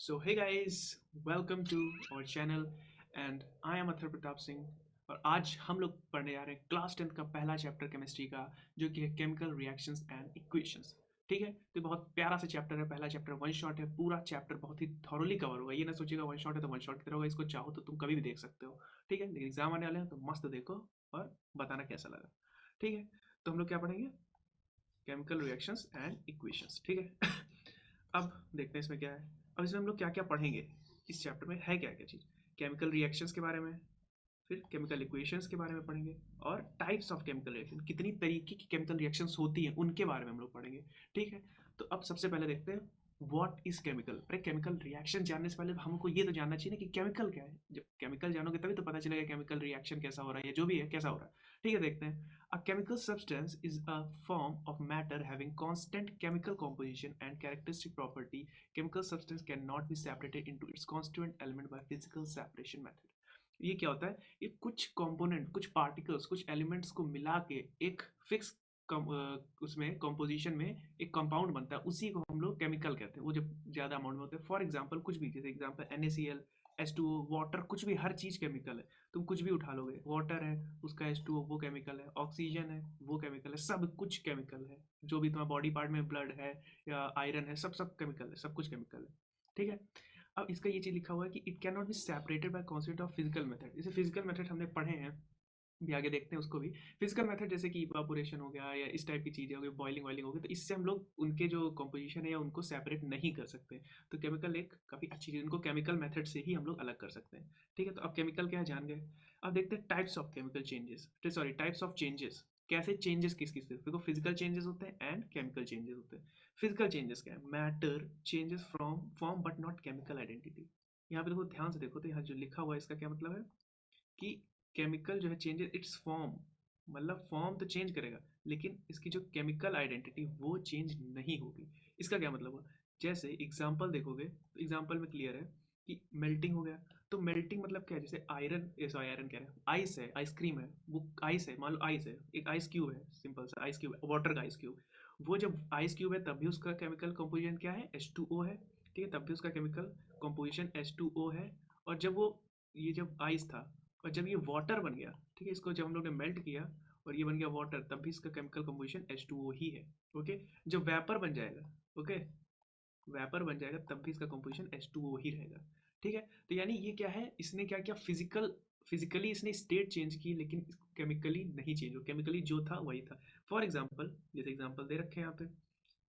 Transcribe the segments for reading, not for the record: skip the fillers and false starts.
So hey guys, welcome to our channel and I am Athar Pratap Singh. और आज हम लोग पढ़ने जा रहे हैं क्लास 10th का पहला चैप्टर केमिस्ट्री का, जो कि है केमिकल रिएक्शंस एंड इक्वेशंस। ठीक है, तो बहुत प्यारा सा चैप्टर है। पहला चैप्टर वन शॉट है, पूरा चैप्टर बहुत ही थॉरोली कवर होगा। ये ना सोचिएगा वन शॉट है तो वन शॉट की तरह होगा, इसको चाहो तो तुम कभी भी देख सकते हो। ठीक है, लेकिन एग्जाम आने वाले हैं तो मस्त देखो और बताना कैसा लगा। ठीक है, तो हम लोग क्या पढ़ेंगे? Chemical reactions and equations. ठीक है अब देखते हैं इसमें क्या है। अब इसमें हम लोग क्या क्या पढ़ेंगे, इस चैप्टर में है क्या क्या चीज़। केमिकल रिएक्शंस के बारे में, फिर केमिकल इक्वेशंस के बारे में पढ़ेंगे, और टाइप्स ऑफ केमिकल रिएक्शन, कितनी तरीके की केमिकल रिएक्शंस होती हैं उनके बारे में हम लोग पढ़ेंगे। ठीक है, तो अब सबसे पहले देखते हैं व्हाट इज केमिकल। अरे केमिकल रिएक्शन जानने से पहले हमको ये तो जानना चाहिए ना कि केमिकल क्या है। जब केमिकल जानोगे तभी तो पता चलेगा केमिकल रिएक्शन कैसा हो रहा है, या जो भी है कैसा हो रहा है। ठीक है, देखते हैं। A chemical substance is a form of matter having constant chemical composition and characteristic property. Chemical substance cannot be separated into its constituent element by physical separation method. ये क्या होता है? ये कुछ कंपोनेंट, कुछ पार्टिकल्स, कुछ एलिमेंट्स को मिला के एक फिक्स उसमें कंपोजिशन में एक कंपाउंड बनता है, उसी को हम लोग केमिकल कहते हैं। वो जब ज़्यादा अमाउंट में होते हैं, फॉर एग्जांपल कुछ भी, जैसे एग्जांपल NaCl, H2O, वाटर, कुछ भी, हर चीज़ केमिकल है। तुम कुछ भी उठा लोगे, वाटर है उसका H2O वो केमिकल है, ऑक्सीजन है वो केमिकल है, सब कुछ केमिकल है। जो भी तुम्हारा बॉडी पार्ट में ब्लड है या आयरन है, सब सब केमिकल है, सब कुछ केमिकल है। ठीक है, अब इसका ये चीज़ लिखा हुआ है कि it can not be separated by concept of physical method. जैसे फिजिकल मेथड हमने पढ़े हैं, भी आगे देखते हैं उसको भी। फिजिकल मेथड जैसे कि इवापोरेशन हो गया या इस टाइप की चीज़ें हो गई, बॉइलिंग वाइलिंग हो गई, तो इससे हम लोग उनके जो कंपोजिशन है या उनको सेपरेट नहीं कर सकते। तो केमिकल एक काफ़ी अच्छी चीज़, उनको केमिकल मेथड से ही हम लोग अलग कर सकते हैं। ठीक है, तो अब केमिकल क्या है जान गए। अब देखते हैं types of chemical changes, sorry types of changes. कैसे चेंजेस किस किस से देखो, फिजिकल चेंजेस होते हैं एंड केमिकल चेंजेस होते हैं। फिजिकल चेंजेस क्या है? Matter changes from form but not chemical identity. यहाँ पे देखो, ध्यान से देखो, तो यहाँ जो लिखा हुआ है इसका क्या मतलब है कि केमिकल जो है चेंजेस इट्स फॉर्म, मतलब फॉर्म तो चेंज करेगा, लेकिन इसकी जो केमिकल आइडेंटिटी वो चेंज नहीं होगी। इसका क्या मतलब हुआ? जैसे एग्जांपल देखोगे तो एग्जांपल में क्लियर है कि मेल्टिंग हो गया। तो मेल्टिंग मतलब क्या है? जैसे आयरन, सॉरी आयरन कह रहे हैं, आइस है, आइसक्रीम है, वो आइस है, मान लो आइस है, एक आइस क्यूब है, सिंपल सा आइस क्यूब, वाटर का आइस क्यूब। वो जब आइस क्यूब है तब भी उसका केमिकल कंपोजिशन क्या है? H2O है। ठीक है, तब भी उसका केमिकल कंपोजिशन H2O है। और जब वो, ये जब आइस था और जब ये वाटर बन गया, ठीक है, इसको जब हम लोग ने मेल्ट किया और ये बन गया वाटर, तब भी इसका केमिकल कंपोजिशन H2O ही है। ओके, जब वेपर बन जाएगा, ओके, वेपर बन जाएगा तब भी इसका कंपोजिशन H2O ही रहेगा। ठीक है, तो यानी ये क्या है, इसने क्या किया, फिजिकली इसने स्टेट चेंज की, लेकिन केमिकली नहीं चेंज हो, केमिकली जो था वही था। फॉर एग्जाम्पल, जैसे एग्जाम्पल दे रखे हैं यहाँ पे,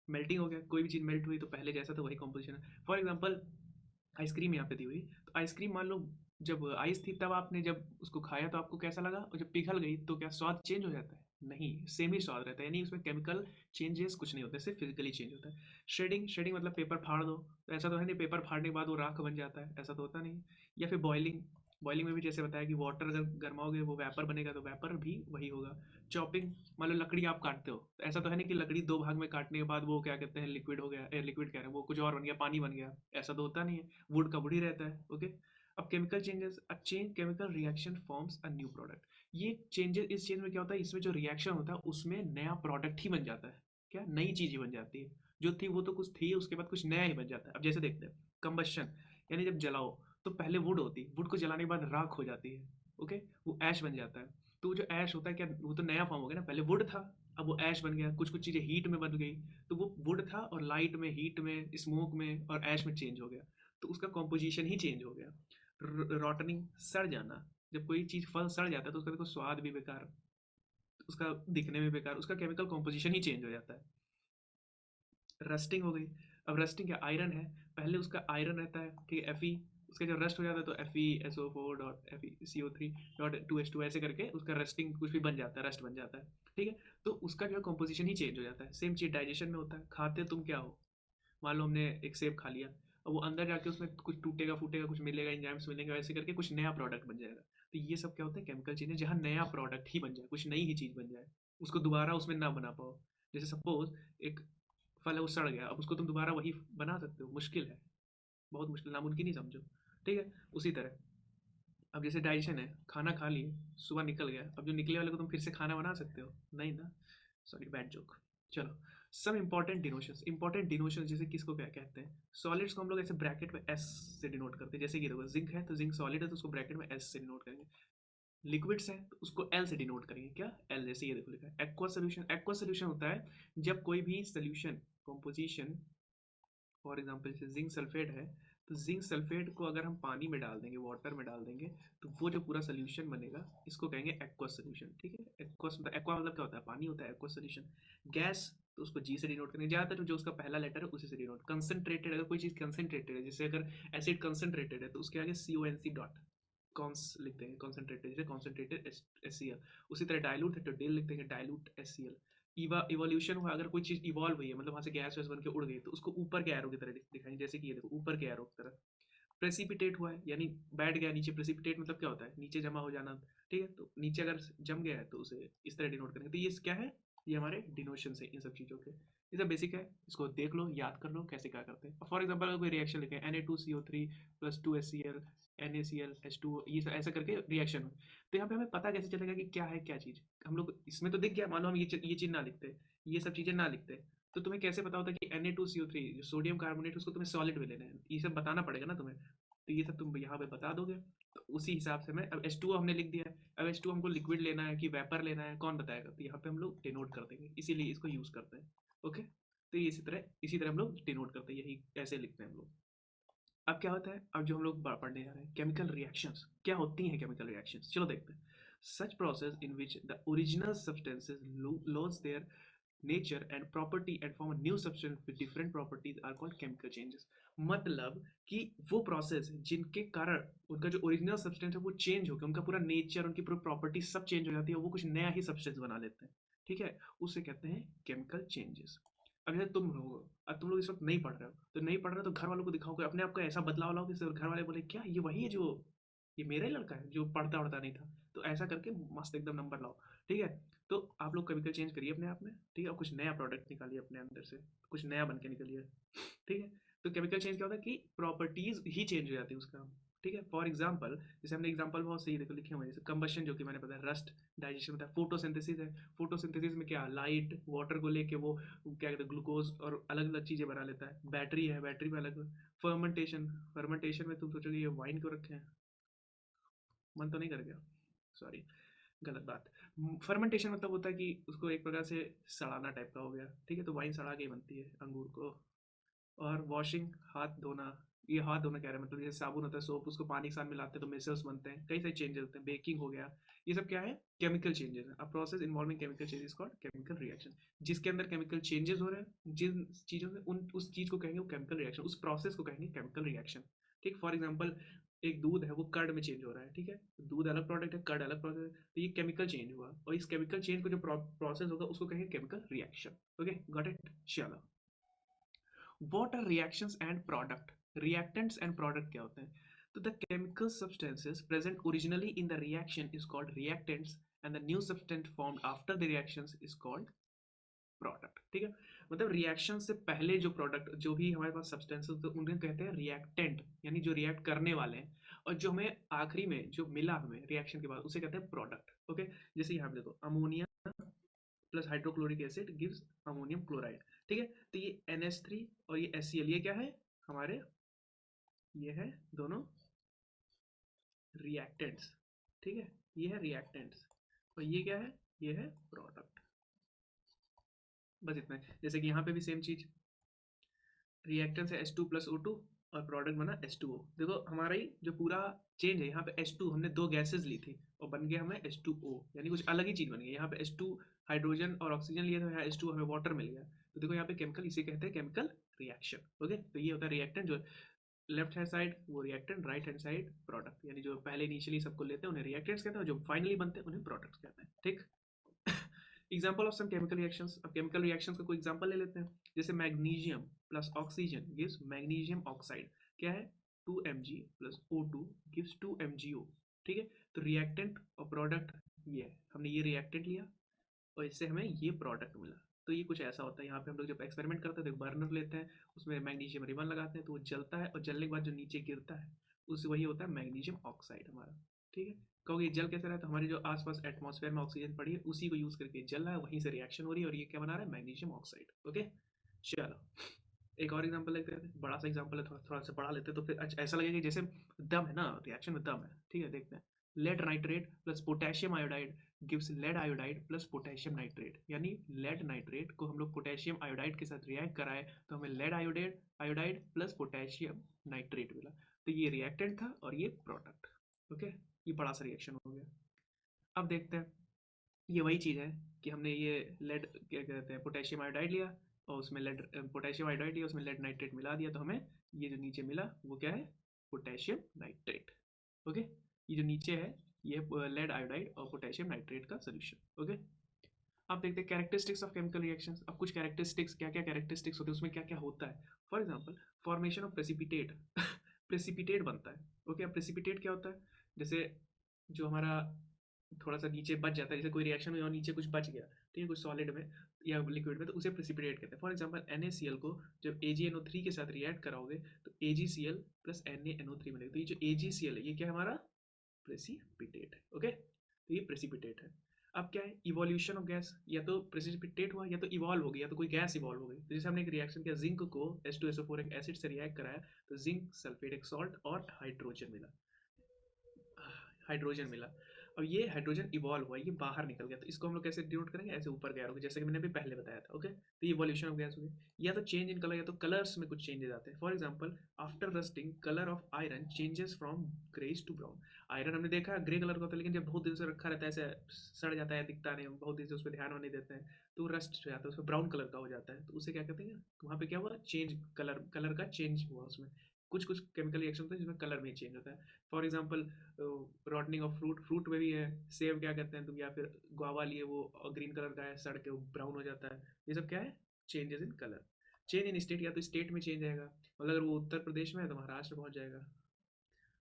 मेल्टिंग हो गया, कोई भी चीज़ मेल्ट हुई तो पहले जैसा था वही कंपोजिशन है। फॉर एग्जाम्पल आइसक्रीम यहाँ पे दी हुई, तो आइसक्रीम मान लो जब आइस थी तब आपने जब उसको खाया तो आपको कैसा लगा, और जब पिघल गई तो क्या स्वाद चेंज हो जाता है? नहीं, सेम ही स्वाद रहता है, यानी उसमें केमिकल चेंजेस कुछ नहीं होते, सिर्फ फिजिकली चेंज होता है। शेडिंग, शेडिंग मतलब पेपर फाड़ दो, तो ऐसा तो है नहीं पेपर फाड़ने के बाद वो राख बन जाता है, ऐसा तो होता नहीं। या फिर बॉइलिंग, बॉइलिंग में भी जैसे बताया कि वाटर अगर गर्माओगे वो वेपर बनेगा, तो वेपर भी वही होगा। चॉपिंग, मान लो लकड़ी आप काटते हो, तो ऐसा तो है नहीं कि लकड़ी दो भाग में काटने के बाद वो क्या कहते हैं लिक्विड हो गया, लिक्विड कह रहे हैं, वो कुछ और बन गया, पानी बन गया, ऐसा तो होता नहीं है। वुड का वुड ही रहता है। ओके, अब chemical changes, a change chemical reaction forms a new product. ये चेंजेस, इस चेंज में क्या होता है, इसमें जो रिएक्शन होता है उसमें नया प्रोडक्ट ही बन जाता है। क्या नई चीज ही बन जाती है? जो थी वो तो कुछ थी, उसके बाद कुछ नया ही बन जाता है। अब जैसे देखते हैं कंबशन, यानी जब जलाओ तो पहले वुड होती है, वुड को जलाने के बाद राख हो जाती है। ओके, वो ऐश बन जाता है। तो वो जो ऐश होता है, क्या वो तो नया फॉर्म हो गया ना, पहले वुड था, अब वो ऐश बन गया, कुछ कुछ चीज़ें हीट में बन गई। तो वो वुड था और लाइट में, हीट में, स्मोक में और ऐश में चेंज हो गया, तो उसका कॉम्पोजिशन ही चेंज हो गया। रॉटनिंग, सड़ जाना, जब कोई चीज़ फल सड़ जाता है तो उसका देखो स्वाद भी बेकार, उसका दिखने में बेकार, उसका केमिकल कॉम्पोजिशन ही चेंज हो जाता है। रस्टिंग हो गई। अब रस्टिंग क्या, आयरन है, पहले उसका आयरन रहता है, ठीक है, Fe, उसका जब रस्ट हो जाता है तो FeSO4 dot FeCO3 dot 2H2 ऐसे करके उसका रस्टिंग कुछ भी बन जाता है, रस्ट बन जाता है। ठीक है, तो उसका जो है कॉम्पोजिशन ही चेंज हो जाता है। सेम चीज़ डाइजेशन में होता है, खाते तुम क्या हो, मान लो हमने एक सेब खा लिया, और वो अंदर जाके उसमें कुछ टूटेगा फूटेगा, कुछ मिलेगा, एंजाइम्स मिलेंगे, वैसे करके कुछ नया प्रोडक्ट बन जाएगा। तो ये सब क्या होता है, केमिकल चेंज है, जहाँ नया प्रोडक्ट ही बन जाए, कुछ नई ही चीज़ बन जाए, उसको दोबारा उसमें ना बना पाओ। जैसे सपोज एक फल है, वो सड़ गया, अब उसको तुम दोबारा वही बना सकते हो? मुश्किल है, बहुत मुश्किल, नामुमकिन ही समझो। ठीक है, उसी तरह अब जैसे डाइजेशन है, खाना खा लिए, सुबह निकल गया, अब जो निकले वाले को तुम फिर से खाना बना सकते हो? नहीं ना, सॉरी बैड जोक। चलो, सम इंपॉर्टेंट डिनोशन जैसे किसको क्या कहते हैं, सॉलिड्स को हम लोग ऐसे ब्रैकेट में एस से डिनोट करते हैं, जैसे कि देखो जिंक है तो जिंक सॉलिड है तो उसको ब्रैकेट में एस से डिनोट करेंगे, लिक्विड्स है तो उसको एल से डिनोट करेंगे, क्या एल, जैसे ये देखो लिखा है एक्वा सोल्यूशन होता है जब कोई भी सोल्यूशन कॉम्पोजिशन, फॉर एग्जाम्पल जैसे जिंक सल्फेट है, तो जिंक सल्फेट को अगर हम पानी में डाल देंगे, वाटर में डाल देंगे, तो वो जो पूरा सोल्यूशन बनेगा इसको कहेंगे एक्वा सोल्यूशन। ठीक है, एक्वा मतलब क्या होता है, पानी होता है एक्वा सोल्यूशन। गैस तो उसको जी से डिनोट करेंगे, ज़्यादातर जो उसका पहला लेटर है उसी से डिनोट। कंसनट्रेटेड, अगर कोई चीज़ कंसनट्रेटेड है, जैसे अगर एसिड कंसनट्रेटेड है तो उसके आगे CONC डॉट कॉन्स लिख देंगे, कॉन्सेंट्रेटेड, जैसे कॉन्सेंट्रेटेड SCl। उसी तरह डाइल्यूट है तो डेल लिख देंगे, डाइल्यूट SCl। इवोल्यूशन हुआ, अगर कोई चीज़ इवॉल्व हुई है, मतलब वहाँ से गैस वैस बन के उड़ गई, तो उसको ऊपर के एरो की तरह दिखाएंगे, जैसे कि ये देखो ऊपर के एरो की तरह। प्रेसिपिटेट हुआ है यानी बैठ गया नीचे, प्रेसिपिटेट मतलब क्या होता है, नीचे जमा हो जाना। ठीक है, तो नीचे अगर जम गया है तो उसे इस तरह डिनोट करेंगे। तो ये क्या है, ये हमारे डिनोशन है इन सब चीज़ों के। ये सब बेसिक है, इसको देख लो, याद कर लो कैसे क्या करते हैं। फॉर एग्जाम्पल अगर कोई रिएक्शन लिखे Na2CO3 + 2HCl NaCl H2O, ये सब ऐसा करके रिएक्शन हो, तो यहाँ पे हमें पता कैसे चलेगा कि क्या है क्या चीज़। हम लोग इसमें तो दिख गया, मान लो हम ये चीज़ ना लिखते, ये सब चीज़ें ना लिखते, तो तुम्हें कैसे पता होता कि Na2CO3 जो सोडियम कार्बोनेट उसको तुम्हें सॉलिड में लेना है, ये सब बताना पड़ेगा ना तुम्हें। तो ये सब तुम यहाँ पे बता दोगे, तो उसी हिसाब से मैं अब H2O हमने लिख दिया है, अब H2O हमको लिक्विड लेना है कि वेपर लेना है, कौन बताएगा, तो यहाँ पे हम लोग डिनोट कर देंगे, इसीलिए इसको यूज़ करते हैं। ओके, तो इसी तरह हम लोग डिनोट करते हैं, यही ऐसे लिखते हैं हम लोग। अब क्या होता है, अब जो हम लोग पढ़ने जा रहे हैं केमिकल रिएक्शंस, क्या होती हैं केमिकल रिएक्शंस, चलो देखते हैं। Such process in which the original substances loss their nature and property and form a new substance with different properties are called chemical changes। मतलब कि वो प्रोसेस जिनके कारण उनका जो ओरिजिनल सब्सटेंस है वो चेंज हो गया, उनका पूरा नेचर, उनकी पूरी प्रॉपर्टी सब चेंज हो जाती है, वो कुछ नया ही सब्सटेंस बना लेते हैं। ठीक है, उसे कहते हैं केमिकल चेंजेस। अब जैसे तुम लोग इस वक्त नहीं पढ़ रहे हो, तो नहीं पढ़ रहे हो तो घर वालों को दिखाओगे, अपने आप को ऐसा बदलाव लाओ कि घर वाले बोले क्या ये वही है जो, ये मेरा ही लड़का है जो पढ़ता उढ़ता नहीं था, तो ऐसा करके मस्त एकदम नंबर लाओ। ठीक है, तो आप लोग केमिकल चेंज करिए अपने आप में। ठीक है, और कुछ नया प्रोडक्ट निकालिए अपने अंदर से, कुछ नया बन के निकलिए। ठीक है, तो केमिकल चेंज क्या होता है कि प्रॉपर्टीज ही चेंज हो जाती है उसका। ठीक है, फॉर एग्जाम्पल जैसे हमने एग्जाम्पल बहुत सही देखो लिखे हुए हैं, जैसे कंबशन जो कि मैंने बताया, रस्ट, डाइजेशन होता है, फोटोसिंथेसिस है, फोटोसिंथेसिस में क्या लाइट वाटर को लेके वो क्या कहते हैं ग्लूकोज और अलग अलग चीज़ें बना लेता है। बैटरी है, बैटरी में अलग। फर्मेंटेशन, फर्मेंटेशन में तुम सोचोगे ये वाइन क्यों रखे हैं, मन तो नहीं कर गया, सॉरी गलत बात। फर्मेंटेशन मतलब होता है कि उसको एक प्रकार से सड़ाना टाइप का हो गया। ठीक है, तो वाइन सड़ा के ही बनती है अंगूर को। और वॉशिंग, हाथ धोना, ये हाथ धोना कह रहे हैं, मतलब जैसे साबुन होता है सोप, उसको पानी के साथ मिलाते हैं तो मिसल्स बनते हैं, कई सारे चेंजेस होते हैं, बेकिंग हो गया। ये सब क्या है, केमिकल चेंजेस है। A process involving chemical changes called chemical reaction. जिसके अंदर केमिकल चेंजेस हो रहे हैं, जिन चीज़ों से उन उस चीज़ को कहेंगे वो केमिकल रिएक्शन, उस प्रोसेस को कहेंगे केमिकल रिएक्शन। ठीक, फॉर एग्जाम्पल एक दूध है वो कर्ड में चेंज हो रहा है। ठीक है, दूध अलग प्रोडक्ट है, कर्ड अलग प्रोडक्ट है, तो ये केमिकल चेंज हुआ, और इस केमिकल चेंज को जो प्रोसेस होगा उसको कहेंगे chemical reaction. Okay, got it, चलो। What are reactions and product? Reactants and product क्या होते हैं? तो the chemical substances present originally in the reaction is called reactants and the new substance formed after the reactions is called product। ठीक है, मतलब reaction से पहले जो प्रोडक्ट, जो भी हमारे पास सब्सटेंसेस तो उन्हें कहते हैं रिएक्टेंट, यानी जो रिएक्ट करने वाले हैं, और जो हमें आखिरी में जो मिला हमें रिएक्शन के बाद उसे कहते हैं प्रोडक्ट। ओके, जैसे यहाँ पे देखो ammonia plus hydrochloric acid gives ammonium chloride. ठीक है, तो ये NH3 और ये HCl, ये क्या है हमारे, ये है दोनों रिएक्टेंट्स। ठीक है, ये है रिएक्टेंट्स, और ये क्या है, ये है प्रोडक्ट। बस इतना है, जैसे कि यहाँ पे भी सेम चीज, रिएक्टेंस है H2 + O2 और प्रोडक्ट बना H2O। देखो हमारा ही जो पूरा चेंज है, यहाँ पे H2 हमने दो गैसेस ली थी और बन गया हमें H2O, यानी कुछ अलग ही चीज़ बन गई। यहाँ पे H2 हाइड्रोजन और ऑक्सीजन लिया था, यहाँ H2 हमें वाटर मिल गया। तो देखो यहाँ पे केमिकल, इसे कहते हैं केमिकल रिएक्शन। ओके, तो ये होता है रिएक्टेंट, जो लेफ्ट हैंड साइड वो reactant, right hand side product, यानी जो पहले इनिशियली सबको लेते हैं उन्हें रिएक्टेंट्स कहते हैं, और जो फाइनली बनते हैं उन्हें प्रोडक्ट्स कहते हैं। ठीक, example of some chemical reactions. अब केमिकल रिएक्शंस का कोई एग्जाम्पल ले लेते हैं, जैसे magnesium plus oxygen gives magnesium oxide, क्या है 2Mg+O2 गिव्स 2MgO। ठीक है, तो रिएक्टेंट और प्रोडक्ट ये है, हमने ये रिएक्टेंट लिया और इससे हमें ये प्रोडक्ट मिला। तो ये कुछ ऐसा होता है, यहाँ पे हम लोग जब एक्सपेरिमेंट करते हैं तो बर्नर लेते हैं, उसमें मैग्नीशियम रिबन लगाते हैं तो वो जलता है, और जलने के बाद जो नीचे गिरता है उससे वही होता है मैग्नीशियम ऑक्साइड हमारा। ठीक है, कहोगे जल कैसे रहा है, तो हमारे जो आसपास एटमॉस्फेयर में ऑक्सीजन पड़ी है उसी को यूज करके जल रहा है, वहीं से रिएक्शन हो रही है और ये क्या बना रहा है, मैग्नीशियम ऑक्साइड। ओके, चलो एक और एग्जांपल लेते हैं, बड़ा सा एग्जांपल है, थोड़ा थोड़ा सा बढ़ा लेते हैं तो फिर ऐसा लगेगा कि जैसे दम है ना, रिएक्शन में दम है। ठीक है, देखते हैं। Lead nitrate plus potassium iodide gives lead iodide plus potassium nitrate, यानी लेड नाइट्रेट को हम लोग पोटेशियम आयोडाइड के साथ रिएक्ट कराए तो हमें lead iodide iodide plus potassium nitrate मिला। तो ये रिएक्टेंट था और ये प्रोडक्ट। ओके, ये बड़ा सा रिएक्शन हो गया। अब देखते हैं, ये वही चीज़ है कि हमने ये लेड क्या कहते हैं पोटेशियम आयोडाइड लिया और उसमें लेड पोटेशियम आयोडाइड लिया, उसमें लेड नाइट्रेट मिला दिया, तो हमें ये जो नीचे मिला वो क्या है, पोटेशियम नाइट्रेट। ओके, ये जो नीचे है ये लेड आयोडाइड और पोटेशियम नाइट्रेट का सोल्यूशन। ओके, अब देखते हैं कैरेक्टरिस्टिक्स ऑफ केमिकल रिएक्शंस। अब कुछ कैरेक्टरिस्टिक्स, क्या क्या कैरेक्टरिस्टिक्स होते हैं, उसमें क्या क्या होता है। For example formation of precipitate precipitate बनता है। ओके, अब प्रेसिपिटेट क्या होता है, जैसे जो हमारा थोड़ा सा नीचे बच जाता है, जैसे कोई रिएक्शन हुई और नीचे कुछ बच गया, ठीक है, कुछ सॉलिड में या लिक्विड में, तो उसे प्रेसिपिटेट कहते हैं। फॉर एग्जांपल NaCl को जब AgNO3 के साथ रिएक्ट कराओगे तो AgCl प्लस NaNO3 मिलेगा। तो ये जो AgCl है ये क्या है, हमारा प्रेसिपिटेट है। ओके, तो ये प्रेसिपिटेट है। अब क्या है, इवोल्यूशन ऑफ गैस, या तो प्रेसिपिटेट हुआ या तो इवॉल्व हो गया, या तो कोई गैस इवॉल्व हो गई। तो जैसे हमने एक रिएक्शन किया, जिंक को H2SO4 एक एसिड से रिएक्ट कराया तो जिंक सल्फेट एक सॉल्ट और हाइड्रोजन मिला। अब ये हाइड्रोजन इवॉल्व हुआ, ये बाहर निकल गया, तो इसको हम लोग कैसे डिनोट करेंगे, ऐसे ऊपर गया होगा, जैसे कि मैंने अभी पहले बताया था। ओके, तो ये इवोल्यूशन ऑफ गैस हो गई। या तो चेंज इन कलर, या तो कलर्स में कुछ चेंजेस आते हैं। For example after rusting colour of iron changes from greys to brown. Iron हमने देखा है ग्रे कलर का होता है, लेकिन जब बहुत दिन से रखा रहता है ऐसे सड़ जाता है, दिखता नहीं, बहुत दिन से उस पर ध्यान नहीं देते हैं तो रस्ट हो जाता है, उसमें ब्राउन कलर का हो जाता है, तो उसे क्या कहते हैं, वहाँ पे क्या हुआ, चेंज, कलर कलर का चेंज हुआ उसमें। कुछ कुछ केमिकल रिएक्शन होता है जिसमें कलर में चेंज होता है। For example rotting of fruit, fruit में भी है, सेब क्या कहते हैं तुम, या फिर गुआवा लिए वो ग्रीन कलर का है, सड़ के वो ब्राउन हो जाता है। ये सब क्या है, changes in colour. Change in state, या तो स्टेट में चेंज आएगा, मतलब अगर वो उत्तर प्रदेश में है तो महाराष्ट्र पहुंच जाएगा।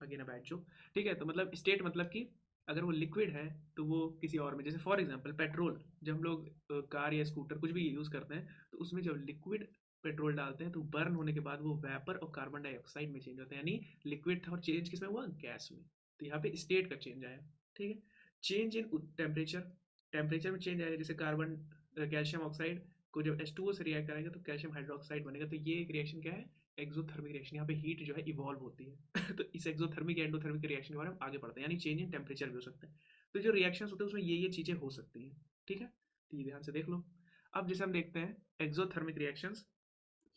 अगेन अ बैड जो, ठीक है, तो मतलब स्टेट मतलब कि अगर वो लिक्विड है तो वो किसी और में, जैसे फॉर एग्जांपल पेट्रोल, जब हम लोग कार या स्कूटर कुछ भी यूज़ करते हैं तो उसमें जब लिक्विड पेट्रोल डालते हैं तो बर्न होने के बाद वो वेपर और कार्बन डाइऑक्साइड में चेंज होता है, यानी लिक्विड था और चेंज किसमें हुआ, गैस में। तो यहाँ पे स्टेट का चेंज आया। ठीक है, चेंज इन टेम्परेचर, टेम्परेचर में चेंज आएगा, जैसे कार्बन कैल्शियम ऑक्साइड को जब H2O से रिएक्ट करेंगे तो कैल्शियम हाइड्रोक्साइड बनेगा, तो ये एक रिएक्शन क्या है, एक्सोथर्मिक रिएक्शन। यहाँ पे हीट जो है इवॉल्व होती है तो इस एक्सोथर्मिक या एंडोथर्मिक रिएक्शन के बारे में आगे पढ़ते हैं, यानी चेंज इन टेम्परेचर भी हो सकता है। तो जो रिएक्शंस होते हैं उसमें ये चीज़ें हो सकती हैं। ठीक है, तो ये ध्यान से देख लो। अब जैसे हम देखते हैं एक्सोथर्मिक रिएक्शंस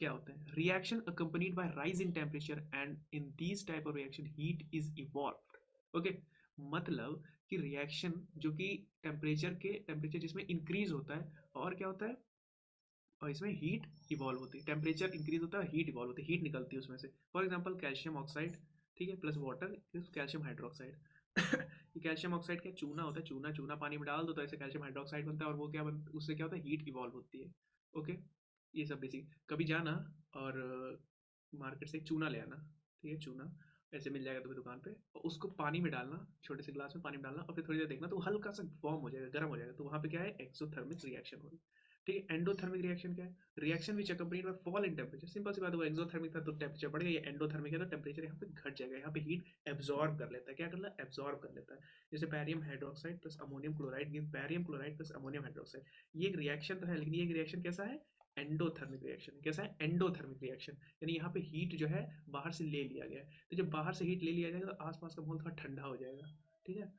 क्या होते हैं, reaction accompanied by rise in temperature and in these type of reaction heat is evolve. Okay, मतलब कि रिएक्शन जो कि टेम्परेचर जिसमें इंक्रीज होता है और क्या होता है, और इसमें हीट इवॉल्व होती है। टेम्परेचर इंक्रीज होता है, हीट इवॉल्व होती है, हीट निकलती है उसमें से। फॉर एग्जांपल कैल्शियम ऑक्साइड, ठीक है, plus water plus calcium hydroxide ये कैल्शियम ऑक्साइड क्या, चूना होता है, चूना चूना पानी में डाल दो तो ऐसे कैल्शियम हाइड्रोक्साइड बनता है, और वो क्या उससे क्या होता है, हीट इवॉल्व होती है। ओके, ये सब बेसिक, कभी जाना और मार्केट से एक चूना ले आना, ठीक है, चूना ऐसे मिल जाएगा तुम्हें दुकान पे, और उसको पानी में डालना, छोटे से ग्लास में पानी में डालना, और फिर थोड़ी देर देखना तो हल्का सा फॉर्म हो जाएगा, गर्म हो जाएगा, तो वहाँ पे क्या है, एक्सोथर्मिक रिएक्शन होगी। ठीक है, एंडोथर्मिक रिएक्शन क्या है, reaction which accompanied by fall in temperature. Simple सी बात है, वो एक्सोथर्मिक था तो टेम्परेचर बढ़ गया, ये एंडोथर्मिक है तो टेम्परेचर यहाँ पे घट जाएगा, यहाँ पे हीट एब्जॉर्ब कर लेता है, क्या कर लेता है, एब्जॉर्ब कर लेता है। जैसे barium hydroxide plus ammonium chloride give barium chloride plus ammonium hydroxide. ये एक रिएक्शन तो है, लेकिन ये एक रिएक्शन कैसा है, एंडोथर्मिक रिएक्शन है। कैसा है, एंडोथर्मिक रिएक्शन, यानी यहाँ पे हीट जो है बाहर से ले लिया गया है, तो जब बाहर से हीट ले लिया जाएगा तो आसपास का माहौल थोड़ा ठंडा हो जाएगा। ठीक है,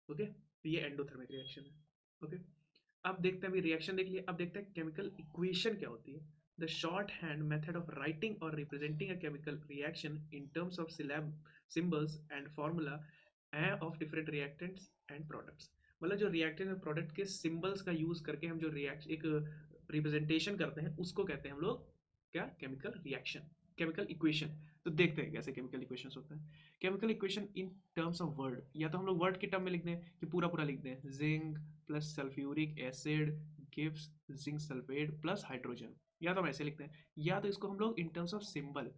ओके, तो ये एंडोथर्मिक रिएक्शन है। ओके, अब देखते हैं, अभी रिएक्शन देख लिया, अब देखते हैं केमिकल इक्वेशन क्या होती है। The short hand method of writing और representing a chemical reaction in terms of syllable symbols and formula of different reactants and products. मतलब जो रिएक्टेंट और प्रोडक्ट के सिंबल्स का यूज करके हम जो रिएक्शन एक रिप्रेजेंटेशन करते हैं उसको कहते हैं हम लोग क्या, केमिकल रिएक्शन, केमिकल इक्वेशन। तो देखते हैं कैसे केमिकल इक्वेशंस होते हैं। Chemical equation in terms of word, या तो हम लोग वर्ड के टर्म में लिख दें कि पूरा पूरा लिख दें, zinc plus sulphuric acid gives zinc sulphate plus hydrogen, या तो हम ऐसे लिखते हैं, या तो इसको हम लोग इन टर्म्स ऑफ सिंबल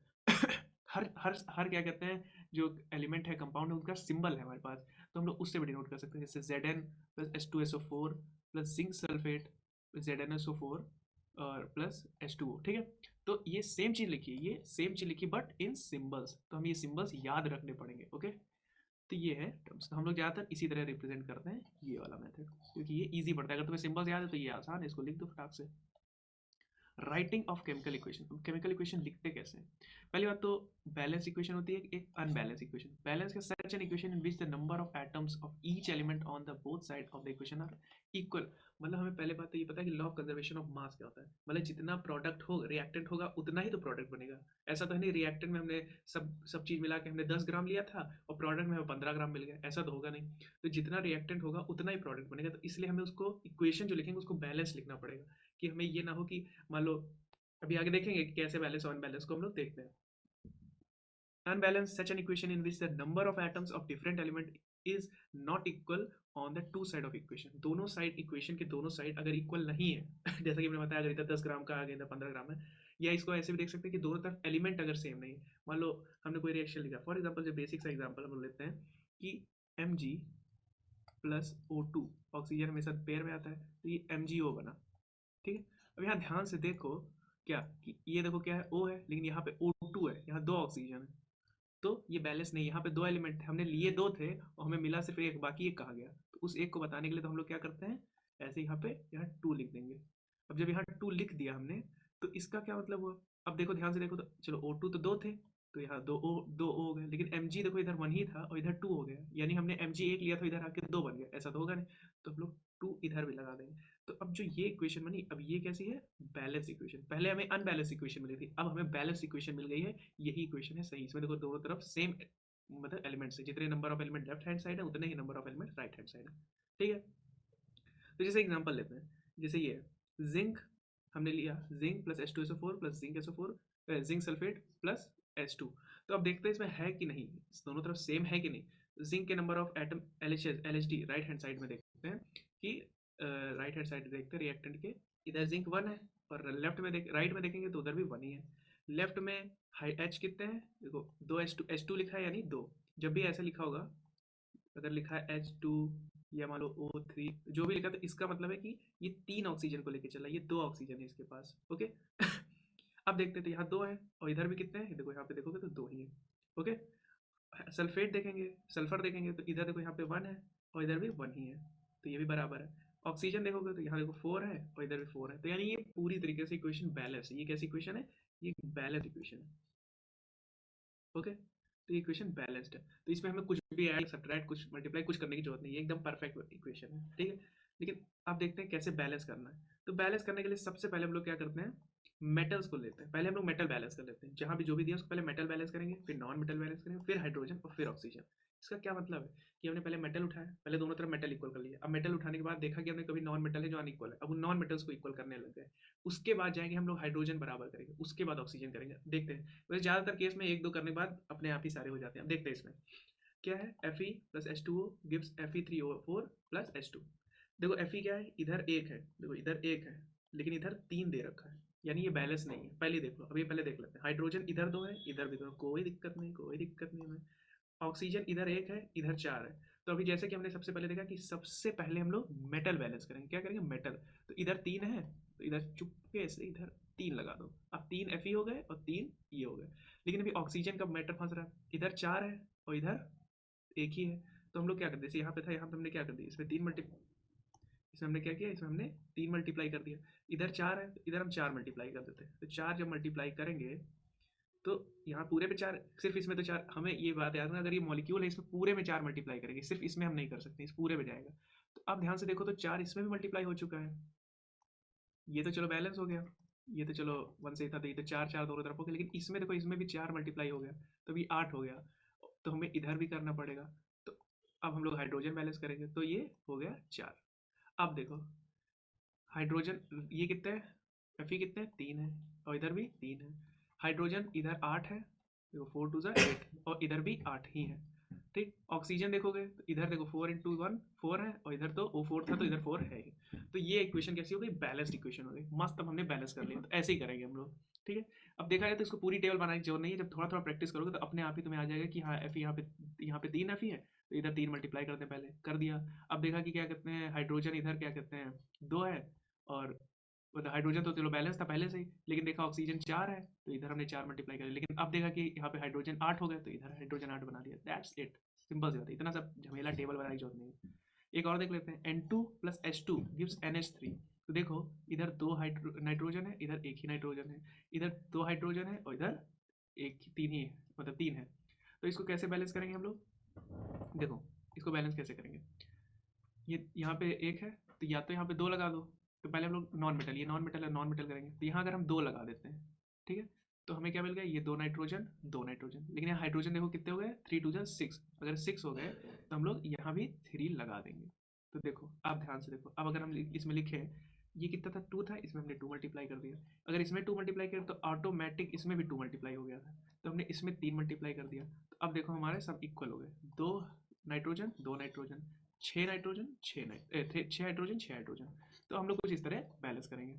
हर हर हर क्या कहते हैं, जो एलिमेंट है, कंपाउंड है, उनका सिंबल है हमारे पास, तो हम लोग उससे भी डिनोट कर सकते हैं, जैसे Zn plus H2SO4 plus zinc sulphate ZnSO4 और प्लस H2O। ठीक है, तो ये सेम चीज़ लिखिए, ये सेम चीज़ लिखिए बट इन सिंबल्स, तो हमें ये सिंबल्स याद रखने पड़ेंगे। ओके, तो ये है टर्म्स। हम लोग ज़्यादातर इसी तरह रिप्रेजेंट करते हैं, ये वाला मेथड, क्योंकि ये इजी पड़ता है। अगर तुम्हें सिंबल्स याद है तो ये आसान है, इसको लिख दो फटाक से। Writing of chemical equation. Chemical equation लिखते कैसे हैं? पहली बात तो बैलेंस इक्वेशन होती है, एक अनबैलेंस इक्वेशन। बैलेंस का such an equation in which the number of atoms of each element on the both side of the equation are equal. मतलब हमें पहले बात तो ये पता है कि law of conservation of mass क्या होता है। मतलब जितना प्रोडक्ट हो रिएक्टेंट होगा उतना ही तो प्रोडक्ट बनेगा। ऐसा तो है नहीं रिएक्टेंट में हमने सब चीज़ मिला के हमने 10 ग्राम लिया था और प्रोडक्ट में हमें 15 ग्राम मिल गया, ऐसा तो होगा नहीं। तो जितना रिएक्टेंट होगा उतना ही प्रोडक्ट बनेगा। तो इसलिए हमें उसको इक्वेशन जो लिखेंगे उसको बैलेंस लिखना पड़ेगा, कि हमें ये ना हो कि मान लो अभी आगे देखेंगे कि कैसे बैलेंस और अनबैलेंस को हम लोग देखते हैं। Unbalanced such an equation in which the number of atoms of different element is not equal on the two side of equation। दोनों साइड इक्वेशन के दोनों साइड अगर इक्वल नहीं है जैसा कि मैंने बताया अगर इधर 10 ग्राम का आगे इधर 15 ग्राम है, या इसको ऐसे भी देख सकते हैं कि दोनों तरफ एलिमेंट अगर सेम नहीं है। मान लो हमने कोई रिएक्शन लिखा, फॉर एग्जाम्पल जो बेसिक सा एग्जाम्पल हम लेते हैं कि Mg प्लस O2, ऑक्सीजन हमेशा पेयर में आता है, तो ये MgO बना। ठीक है, अब यहाँ ध्यान से देखो क्या कि ये देखो क्या है, O है, लेकिन यहाँ पे O2 है, यहाँ 2 ऑक्सीजन है, तो ये बैलेंस नहीं। यहाँ पे 2 एलिमेंट थे, हमने लिए 2 थे और हमें मिला सिर्फ एक, बाकी एक कहा गया। तो उस एक को बताने के लिए तो हम लोग क्या करते हैं, ऐसे यहाँ पे यहाँ 2 लिख देंगे। अब जब यहाँ 2 लिख दिया हमने तो इसका क्या मतलब हुआ? अब देखो ध्यान से देखो तो चलो O2 तो 2 थे, तो यहाँ 2 O हो गए, लेकिन Mg देखो इधर 1 ही था और इधर 2 हो गया, यानी हमने Mg 1 लिया तो इधर आके 2 बन गया, ऐसा तो होगा नहीं। तो हम लोग 2 इधर भी लगा देंगे। तो अब जो ये इक्वेशन बनी, अब ये कैसी है, बैलेंस इक्वेशन। पहले हमें अनबैलेंस इक्वेशन मिली थी, अब हमें बैलेंस इक्वेशन मिल गई है। यही इक्वेशन है सही। इसमें देखो दोनों तरफ सेम मतलब एलिमेंट्स है, जितने number of element left hand side है उतने ही number of element right hand side है। ठीक है, तो जैसे एग्जांपल लेते हैं, जैसे ये जिंक हमने लिया, zinc plus H2SO4 plus zinc SO4 zinc sulphate plus H2। तो अब देखते हैं इसमें है कि नहीं, दोनों तरफ सेम है कि नहीं। जिंक के number of atom LHD right hand side में देखते हैं कि राइट हैंड साइड देखते हैं रिएक्टेंट के, इधर जिंक 1 है और लेफ्ट में राइट में देखेंगे तो उधर भी 1 ही है। लेफ्ट में हाई H कितने हैं, देखो 2 H2 लिखा है यानी 2। जब भी ऐसे लिखा होगा, अगर लिखा है H2 या मान लो O3, जो भी लिखा, तो इसका मतलब है कि ये 3 ऑक्सीजन को लेके चला, ये 2 ऑक्सीजन है इसके पास। ओके अब देखते हैं तो यहाँ 2 है और इधर भी कितने हैं, देखो यहाँ पे देखोगे तो 2 ही है। ओके, सल्फेट देखेंगे, सल्फर देखेंगे तो इधर देखो यहाँ पे 1 है और इधर भी 1 ही है, तो ये भी बराबर है। ऑक्सीजन देखोगे तो यहाँ देखो 4 है और इधर भी 4 है, तो यानी ये पूरी तरीके से इक्वेशन बैलेंस है। ये कैसी इक्वेशन है, ये बैलेंस इक्वेशन है। ओके, तो ये इक्वेशन बैलेंस्ड है, तो इसमें हमें कुछ भी ऐड सब्ट्रैक्ट कुछ मल्टीप्लाई कुछ करने की जरूरत नहीं है, एकदम परफेक्ट इक्वेशन है। ठीक है, लेकिन अब देखते हैं कैसे बैलेंस करना है। तो बैलेंस करने के लिए सबसे पहले हम लोग क्या करते हैं, मेटल्स को लेते हैं। पहले हम लोग मेटल बैलेंस कर लेते हैं, जहाँ भी जो भी दिया उसको पहले मेटल बैलेंस करेंगे, फिर नॉन मेटल बैलेंस करेंगे, फिर हाइड्रोजन और फिर ऑक्सीजन। इसका क्या मतलब है कि हमने पहले मेटल उठाया, पहले दोनों तरफ मेटल इक्वल कर लिया। अब मेटल उठाने के बाद देखा कि हमने कभी नॉन मेटल है जो अनइक्वल है, अब उन नॉन मेटल्स को इक्वल करने लग गए। उसके बाद जाएंगे हम लोग हाइड्रोजन बराबर करेंगे, उसके बाद ऑक्सीजन करेंगे। देखते हैं, वैसे ज़्यादातर केस में 1-2 करने के बाद अपने आप ही सारे हो जाते हैं। अब देखते हैं इसमें क्या है, Fe plus H2O gives Fe3O4 plus H2। देखो Fe क्या है, इधर 1 है, देखो इधर 1 है, लेकिन इधर 3 दे रखा है, यानी ये बैलेंस नहीं है। पहले देख लो, अभी पहले देख लेते हैं। हाइड्रोजन इधर 2 है, इधर भी 2 है, कोई दिक्कत नहीं, कोई दिक्कत नहीं हमें। ऑक्सीजन इधर 1 है, इधर 4 है। तो अभी जैसे कि हमने सबसे पहले देखा कि सबसे पहले हम लोग मेटल बैलेंस करेंगे। क्या करेंगे, मेटल। तो इधर 3 है तो इधर चुपके से इधर 3 लगा दो। अब 3 Fe हो गए और 3 ये हो गए। लेकिन अभी ऑक्सीजन का मैटर फंस रहा है, इधर 4 है और इधर एक ही है। तो हम लोग क्या करते हैं, जैसे यहाँ पे था, यहाँ पे हमने क्या कर दिया, इसमें 3 इसमें हमने क्या किया, इसमें हमने 3 मल्टीप्लाई कर दिया। इधर 4 है तो इधर हम 4 मल्टीप्लाई कर देते हैं। तो 4 जब मल्टीप्लाई करेंगे तो यहाँ पूरे पे 4, सिर्फ इसमें तो 4। हमें ये बात याद रखना, अगर ये मॉलिक्यूल है इसमें पूरे में 4 मल्टीप्लाई करेंगे, सिर्फ इसमें हम नहीं कर सकते, इस पूरे में जाएगा। तो अब ध्यान से देखो तो 4 इसमें भी मल्टीप्लाई हो चुका है, ये तो चलो बैलेंस हो गया। ये तो चलो 1 से ही था, तो ये तो 4 4 दोनों तरफ हो गया। लेकिन इसमें देखो, इसमें भी 4 मल्टीप्लाई हो गया, तो भी 8 हो गया। तो हमें इधर भी करना पड़ेगा। तो अब हम लोग हाइड्रोजन बैलेंस करेंगे, तो ये हो गया 4। अब देखो हाइड्रोजन ये कितने हैं, Fe कितने हैं, 3 है और इधर भी 3 है। हाइड्रोजन इधर 8 है, देखो 4 2 8, और इधर भी 8 ही है। ठीक, ऑक्सीजन देखोगे तो इधर देखो 4 इंटू 1 4 है और इधर तो वो 4 था तो इधर 4 है ही। तो ये इक्वेशन कैसी हो गई, बैलेंस्ड इक्वेशन हो गई मस्त। अब हमने बैलेंस कर लिया, तो ऐसे ही करेंगे हम लोग। ठीक है, अब देखा जाए तो इसको पूरी टेबल बनाने की जरूरत नहीं है, जब थोड़ा थोड़ा प्रैक्टिस करोगे तो अपने आप ही तुम्हें आ जाएगा कि हाँ Fe यहाँ पे 3 Fe है, तो इधर 3 मल्टीप्लाई करते हैं, पहले कर दिया। अब देखा कि क्या कहते हैं, हाइड्रोजन इधर क्या कहते हैं 2 है और मतलब हाइड्रोजन तो चलो बैलेंस था पहले से ही, लेकिन देखा ऑक्सीजन 4 है तो इधर हमने 4 मल्टीप्लाई कर लिया, लेकिन अब देखा कि यहाँ पे हाइड्रोजन 8 हो गया तो इधर हाइड्रोजन 8 बना दिया। दैट्स इट, सिंपल सी बात है, इतना सब झमेला टेबल बनाने की जरूरत नहीं है। एक और देख लेते हैं, N2 plus H2 gives NH3। तो देखो इधर दो नाइट्रोजन है, इधर एक ही नाइट्रोजन है, इधर दो हाइड्रोजन है और इधर एक तीन ही है, मतलब 3 है। तो इसको कैसे बैलेंस करेंगे हम लोग, देखो इसको बैलेंस कैसे करेंगे, ये यहाँ पे एक है तो या तो यहाँ पे 2 लगा दो। तो पहले हम लोग नॉन मेटल, ये नॉन मेटल है, नॉन मेटल करेंगे तो यहाँ अगर हम 2 लगा देते हैं, ठीक है, तो हमें क्या मिल गया, ये 2 नाइट्रोजन 2 नाइट्रोजन, लेकिन यहाँ हाइड्रोजन देखो कितने हो गए, 3 2 6। अगर 6 हो गए तो हम लोग यहाँ भी 3 लगा देंगे। तो देखो आप ध्यान से देखो, अब अगर हम इसमें लिखें, ये कितना था 2 था, इसमें हमने 2 मल्टीप्लाई कर दिया। अगर इसमें 2 मल्टीप्लाई करें तो ऑटोमेटिक इसमें भी 2 मल्टीप्लाई हो गया था, तो हमने इसमें 3 मल्टीप्लाई कर दिया। तो अब देखो हमारे सब इक्वल हो गए, 2 nitrogen 2 nitrogen, 6 nitrogen 6 hydrogen 6 hydrogen. तो हम लोग कुछ इस तरह बैलेंस करेंगे।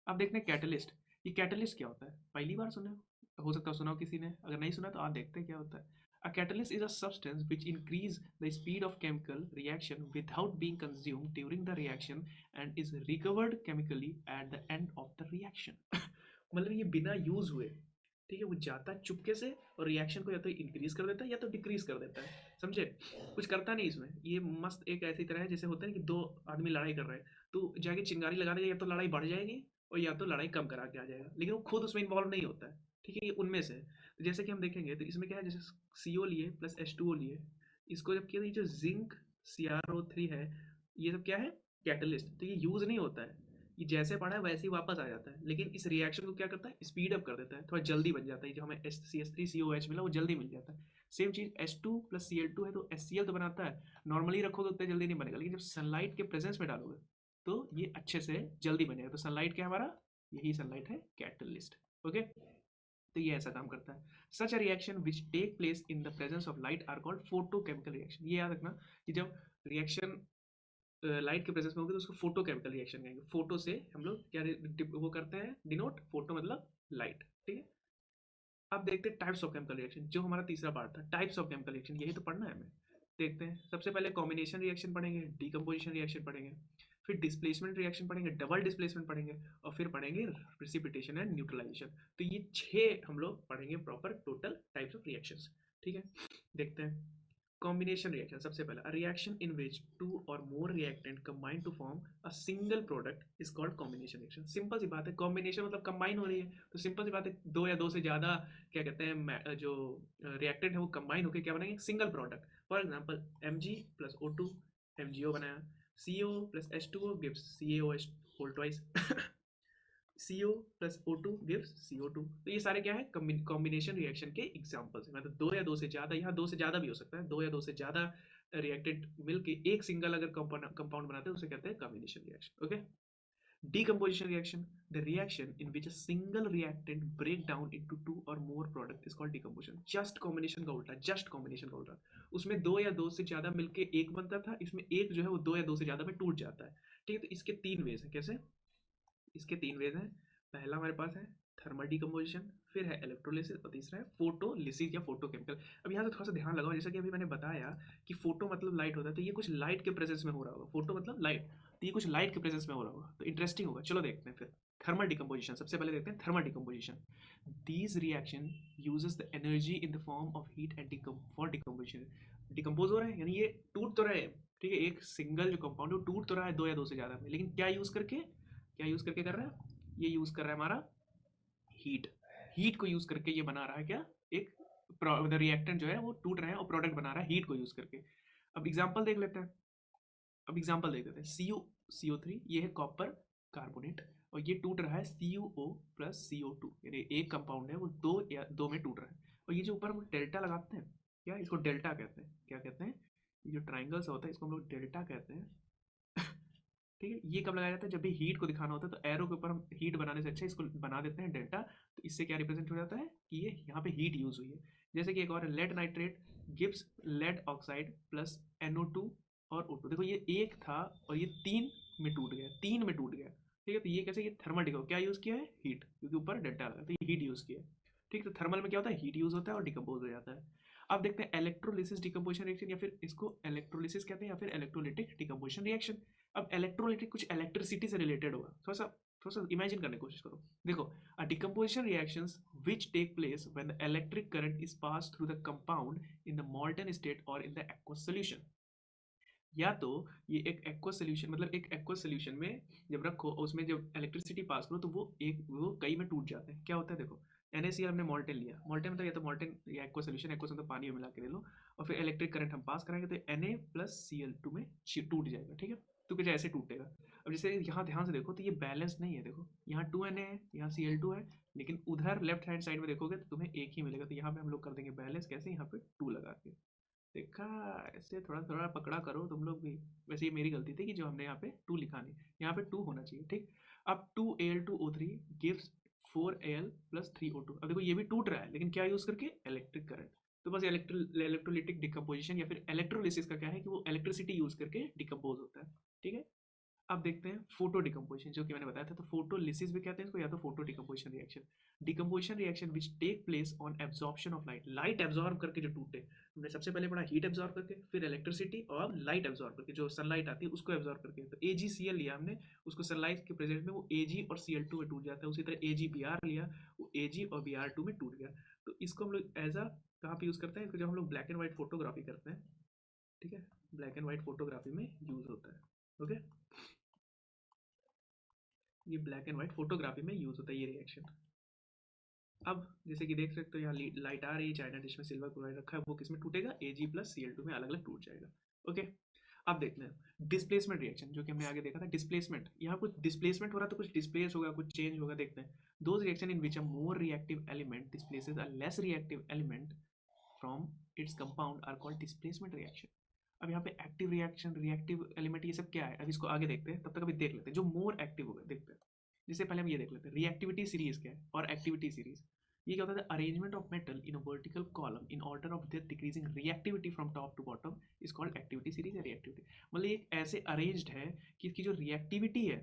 अब देखते हैं कैटलिस्ट, ये कैटलिस्ट क्या होता है, पहली बार सुने हो सकता है सुना हो किसी ने, अगर नहीं सुना तो आप देखते हैं क्या होता है। A catalyst is a substance which increase the speed of chemical reaction without being consumed during the reaction and is recovered chemically at the end of the reaction। मतलब ये बिना यूज हुए, ठीक है, वो जाता है चुपके से और रिएक्शन को या तो इंक्रीज कर देता है या तो डिक्रीज कर देता है, समझे, कुछ करता नहीं इसमें। ये मस्त एक ऐसी तरह है जैसे होता है कि दो आदमी लड़ाई कर रहे हैं, तो जाके चिंगारी लगा देगा, या तो लड़ाई बढ़ जाएगी और या तो लड़ाई कम करा के आ जाएगा, लेकिन वो खुद उसमें इन्वॉल्व नहीं होता है, ठीक है, ये उनमें से है। तो जैसे कि हम देखेंगे तो इसमें क्या है, जैसे CO लिए प्लस H2O लिए, इसको जब किया तो ये जो जिंक CrO3 है, ये सब क्या है, कैटलिस्ट। तो ये यूज नहीं होता है, ये जैसे पढ़ा है वैसे ही वापस आ जाता है, लेकिन इस रिएक्शन को क्या करता है, स्पीड अप कर देता है, थोड़ा जल्दी बन जाता है, जो हमें CH3COH मिला वो जल्दी मिल जाता है। सेम चीज H2 प्लस Cl2 है तो HCl तो बनाता है, नॉर्मली रखोगे उतना जल्दी नहीं बनेगा, लेकिन जब सनलाइट के प्रेजेंस में डालोगे तो ये अच्छे से जल्दी बनेगा। तो सनलाइट क्या है हमारा, यही सनलाइट है कैटलिस्ट। ओके, तो ये ऐसा काम करता है। Such a reaction which take place in the presence of light are called photochemical reaction. ये याद रखना कि जब रिएक्शन लाइट के प्रेजेंस में होगी तो उसको फोटोकेमिकल रिएक्शन कहेंगे। फोटो से हम लोग क्या वो करते हैं डिनोट, फोटो मतलब लाइट, ठीक है। अब देखते हैं टाइप्स ऑफ केमिकल रिएक्शन, जो हमारा तीसरा पार्ट था, टाइप्स ऑफ केमिकल रिएक्शन, यही तो पढ़ना है हमें। देखते हैं, सबसे पहले कॉम्बिनेशन रिएक्शन पढ़ेंगे, डीकम्पोजिशन रिएक्शन पढ़ेंगे, फिर डिस्प्लेसमेंट रिएक्शन पढ़ेंगे, डबल डिस्प्लेसमेंट पढ़ेंगे, और फिर पढ़ेंगे प्रेसिपिटेशन एंड न्यूट्रलाइजेशन। तो ये 6 हम लोग पढ़ेंगे proper total types of reactions, ठीक है। देखते हैं कॉम्बिनेशन रिएक्शन, सबसे पहला रिएक्शन इन विच 2 और more reactant combine to form a single product is called combination reaction. Simple सी बात है, कॉम्बिनेशन मतलब कंबाइन हो रही है, तो सिंपल सी बात है, 2 या 2 से ज़्यादा क्या कहते हैं जो रिएक्टेंट है वो कंबाइन होकर क्या बनेंगे, single product. For example Mg plus O2 MgO बनाया, CO plus H2O gives CaOH whole twice CO plus O2 gives CO2। तो ये सारे क्या है, कॉम्बिनेशन रिएक्शन के एग्जांपल्स हैं, मतलब 2 या 2 से ज़्यादा, यहाँ 2 से ज़्यादा भी हो सकता है, 2 या 2 से ज़्यादा रिएक्टेंट मिलके एक सिंगल अगर कंपाउंड बनाते हैं उसे कहते हैं combination reaction. Okay, decomposition reaction, the reaction in which a single reactant break down into 2 or more product is called decomposition। just combination का उल्टा, just combination का उल्टा, उसमें 2 या 2 से ज़्यादा मिलके एक बनता था, इसमें एक जो है वो 2 या 2 से ज़्यादा में टूट जाता है, ठीक है। तो इसके 3 वेज हैं, कैसे, इसके 3 वेज हैं। पहला हमारे पास है थर्मल डिकम्पोजिशन, फिर है इलेक्ट्रोलिसिस, और तीसरा है फोटोलिसिस या फोटोकेमिकल। अब यहाँ से थोड़ा सा ध्यान लगाओ, जैसा कि अभी मैंने बताया कि फोटो मतलब लाइट होता है, तो ये कुछ लाइट के प्रेजेंस में हो रहा होगा, फोटो मतलब लाइट, तो ये कुछ लाइट के प्रेजेंस में हो रहा होगा, तो इंटरेस्टिंग होगा। चलो देखते हैं फिर थर्मल डिकम्पोजिशन, सबसे पहले देखते हैं thermal decomposition. These reaction uses the energy in the form of heat and for decomposition. Decompose हो रहा है यानी ये टूट तो रहे हैं, ठीक है, एक सिंगल जो कंपाउंड है वो टूट तो रहा है 2 या 2 से ज़्यादा में, लेकिन क्या यूज़ करके, क्या यूज़ करके कर रहा है, ये यूज़ कर रहा है हमारा हीट। हीट को यूज़ करके ये बना रहा है क्या, एक रिएक्टेंट जो है वो टूट रहे हैं और प्रोडक्ट बना रहा है हीट को यूज़ करके। अब एग्जांपल देख लेते हैं, अब एग्जांपल देख लेते हैं, CO3 ये है कॉपर कार्बोनेट, और ये टूट रहा है CuO प्लस CO2, यानी एक कंपाउंड है वो 2 या 2 में टूट रहा है, और ये जो ऊपर हम डेल्टा लगाते हैं, क्या इसको डेल्टा कहते हैं, क्या कहते हैं, ये जो ट्राइंगल्स होता है इसको हम लोग डेल्टा कहते हैं, ठीक है। ये कब लगाया जाता है, जब भी हीट को दिखाना होता है, तो एरो के ऊपर हम हीट बनाने से अच्छा इसको बना देते हैं डेल्टा। तो इससे क्या रिप्रेजेंट हो जाता है कि ये यहाँ पे हीट यूज हुई है। जैसे कि एक और lead nitrate gives lead oxide plus NO2 और O2। देखो ये एक था और ये 3 में टूट गया, 3 में टूट गया, ठीक है। तो ये कैसे, ये थर्मल डिकम्पोज, क्या यूज़ किया है, हीट, क्योंकि ऊपर डेल्टा लगा तो ये हीट यूज़ किया है, ठीक। तो थर्मल में क्या होता है, हीट यूज़ होता है और डिकम्पोज हो जाता है। अब देखते हैं इलेक्ट्रोलिसिस डिकम्पोजिशन रिएक्शन, या फिर इसको इलेक्ट्रोलिसिस कहते हैं या फिर इलेक्ट्रोलिटिक डिकम्पोजिशन रिएक्शन। अब इलेक्ट्रोलिटिक कुछ इलेक्ट्रिसिटी से रिलेटेड होगा, थोड़ा सा थोड़ा सा इमेजिन करने की कोशिश करो। देखो, a decomposition reactions which take place when the electric current is pass through the compound in the molten state और इन द एक्वस सोल्यूशन। या तो ये एक एक्वा सोल्यूशन, मतलब एक एक्वा सोल्यूशन में जब रखो और उसमें जब इलेक्ट्रिसिटी पास करो तो वो कई में टूट जाते हैं। क्या होता है देखो, NaCl हमने मॉल्टेन लिया, मॉल्टेन मतलब या तो मॉल्टेन या एक्वा सोल्यूशन, एक्वा मतलब पानी में मिला के ले लो, और फिर इलेक्ट्रिक करंट हम पास कराएंगे तो Na प्लस Cl2 में टूट जाएगा, ठीक है। तो कुछ ऐसे टूटेगा। अब जैसे यहाँ ध्यान से देखो तो ये बैलेंस नहीं है, देखो यहाँ 2Na है, यहाँ Cl2 है, लेकिन उधर लेफ्ट हैंड साइड में देखोगे तो तुम्हें एक ही मिलेगा। तो यहाँ पे हम लोग कर देंगे बैलेंस, कैसे, यहाँ पे 2 लगा के। देखा, ऐसे थोड़ा थोड़ा पकड़ा करो तुम लोग भी। वैसे ये मेरी गलती थी कि जो हमने यहाँ पे 2 लिखा नहीं, यहाँ पे 2 होना चाहिए, ठीक। अब 2Al2O3 gives 4Al plus 3O2। अब देखो ये भी टूट रहा है, लेकिन क्या यूज करके, इलेक्ट्रिक करंट। तो बस इलेक्ट्रोलिटिक डिकम्पोजिशन या फिर इलेक्ट्रोलिसिस का क्या है कि वो इलेक्ट्रिसिटी यूज करके डिकम्पोज होता है, ठीक है। अब देखते हैं फोटो डिकम्पोजिशन, जो कि मैंने बताया था। तो फोटोलिसिस भी कहते हैं इसको, या तो photo decomposition reaction. Decomposition reaction which take place on absorption of light, light absorb करके जो टूटे। हमने सबसे पहले पढ़ा हीट एब्जॉर्ब करके, फिर इलेक्ट्रिसिटी, और लाइट एब्जॉर्ब करके, जो सनलाइट आती है उसको एब्जॉर्ब करके। तो AgCl लिया हमने, उसको सनलाइट के प्रेजेंट में वो Ag और Cl2 में टूट जाता है। उसी तरह AgBr लिया, वो Ag और Br2 में टूट गया। तो इसको हम लोग एज अ कहाँ पे यूज़ करते हैं, इसको जब हम लोग ब्लैक एंड व्हाइट फोटोग्राफी करते हैं, ठीक है, ब्लैक एंड व्हाइट फोटोग्राफी में यूज़ होता है। ओके, ये ब्लैक एंड व्हाइट फोटोग्राफी में यूज होता है ये रिएक्शन। अब जैसे कि देख सकते हो यहाँ लाइट आ रही है, चाइना डिश में सिल्वर क्लोराइड रखा है, वो किस में टूटेगा, Ag प्लस Cl2 में अलग अलग टूट जाएगा। ओके, अब देखते हैं डिस्प्लेसमेंट रिएक्शन, जो कि हमने आगे देखा था। डिस्प्लेसमेंट, यहाँ कुछ डिस्प्लेसमेंट हो रहा है तो कुछ डिस्प्लेस होगा, कुछ चेंज होगा। देखते हैं, those reaction in which a more reactive element displaces a less reactive element from its compound are called displacement reaction. अब यहाँ पे एक्टिव रिएक्शन, रिएक्टिव एलिमेंट, ये सब क्या है, अब इसको आगे देखते हैं। तब तक अभी देख लेते हैं जो मोर एक्टिव होगा, देखते हैं। जिससे पहले हम ये देख लेते हैं रिएक्टिविटी सीरीज क्या है और एक्टिविटी सीरीज। ये क्या होता है, arrangement of metal in a vertical column in order of their decreasing reactivity from top to bottom is called activity series या रिएक्टिविटी। मतलब ये ऐसे अरेंज्ड है कि इसकी जो रिएक्टिविटी है,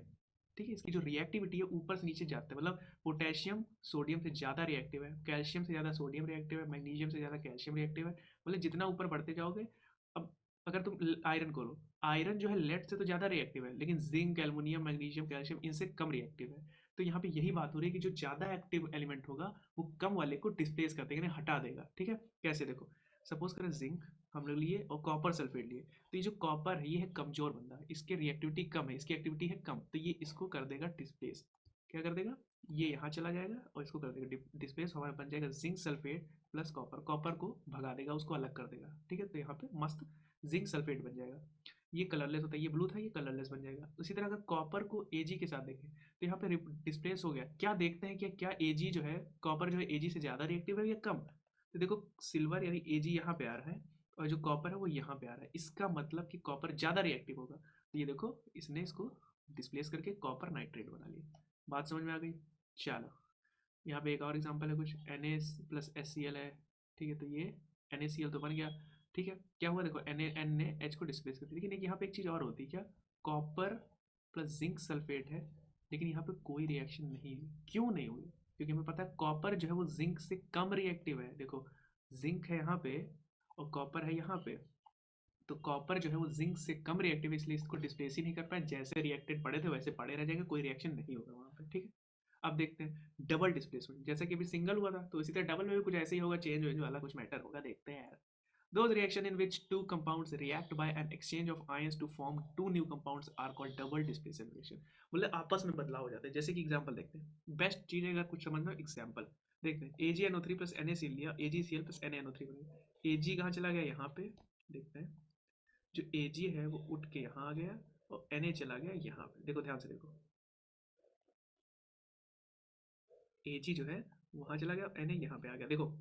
ठीक है, इसकी जो रिएक्टिविटी है ऊपर से नीचे जाते हैं। मतलब पोटेशियम सोडियम से ज़्यादा रिएक्टिव है, कैल्शियम से ज़्यादा सोडियम रिएक्टिव है, मैग्नीशियम से ज़्यादा कैल्शियम रिएक्टिव है। मतलब जितना ऊपर बढ़ते जाओगे। अब अगर तुम आयरन को लो, आयरन जो है लेड से तो ज़्यादा रिएक्टिव है, लेकिन जिंक, एल्युमिनियम, मैग्नीशियम, कैल्शियम इनसे कम रिएक्टिव है। तो यहाँ पे यही बात हो रही है कि जो ज़्यादा एक्टिव एलिमेंट होगा वो कम वाले को डिस्प्लेस कर देगा, यानी हटा देगा, ठीक है। कैसे, देखो, सपोज करें जिंक हम लोग लिए और कॉपर सल्फेट लिए। तो ये जो कॉपर है ये है कमजोर बंदा, इसकी रिएक्टिविटी कम है, इसकी एक्टिविटी है कम, तो ये इसको कर देगा डिस्प्लेस। क्या कर देगा, ये यहाँ चला जाएगा और इसको कर देगा डिस्प्लेस। हमारा बन जाएगा zinc sulphate plus copper, copper को भगा देगा, उसको अलग कर देगा, ठीक है। तो यहाँ पे मस्त जिंक सल्फेट बन जाएगा। ये कलरलेस होता है, ये ब्लू था, ये कलरलेस बन जाएगा। उसी तरह अगर कॉपर को Ag के साथ देखें तो यहाँ पे डिस्प्लेस हो गया। क्या देखते हैं कि क्या Ag जो है, कॉपर जो है Ag से ज़्यादा रिएक्टिव है या कम। तो देखो सिल्वर यानी Ag यहाँ पे आ रहा है और जो कॉपर है वो यहाँ पे आ रहा है, इसका मतलब कि कॉपर ज़्यादा रिएक्टिव होगा। तो ये देखो इसने इसको डिस्प्लेस करके कॉपर नाइट्रेट बना लिया। बात समझ में आ गई। चलो, यहाँ पे एक और एग्जांपल है, कुछ Na प्लस HCl है, ठीक है। तो ये NaCl तो बन गया, ठीक है। क्या हुआ देखो, एन ने एच को डिस्प्लेस कर दिया। लेकिन एक यहाँ पे एक चीज़ और होती है, क्या, कॉपर प्लस जिंक सल्फेट है, लेकिन यहाँ पे कोई रिएक्शन नहीं हुई। क्यों नहीं हुई, क्योंकि हमें पता है कॉपर जो है वो जिंक से कम रिएक्टिव है। देखो जिंक है यहाँ पे और कॉपर है यहाँ पे, तो कॉपर जो है वो जिंक से कम रिएक्टिव है, इसलिए इसको डिस्प्लेस ही नहीं कर पाए। जैसे रिएक्टेड पड़े थे वैसे पड़े रह जाएंगे, कोई रिएक्शन नहीं होगा वहाँ पे, ठीक है। अब देखते हैं डबल डिस्प्लेसमेंट, जैसा कि अभी सिंगल हुआ था तो इसी तरह डबल में भी कुछ ऐसे ही होगा, चेंज वेंज वाला कुछ मैटर होगा। देखते हैं यार। Those reaction in which two compounds react by an exchange of ions to form two new compounds are called double displacement reaction। मतलब आपस में बदलाव हो जाता है। जैसे कि एग्जांपल देखते हैं, बेस्ट चीज़ है अगर कुछ समझना, एग्जांपल देखते हैं। AgNO3 प्लस NaCl लिया, AgCl प्लस NaNO3 बनेगा। Ag कहाँ चला गया, यहाँ पे। देखते हैं, जो Ag है वो उठ के यहाँ आ गया और Na चला गया यहाँ पे। देखो ध्यान से देखो, Ag जो है वहाँ चला गया, Na यहाँ पे आ गया। देखो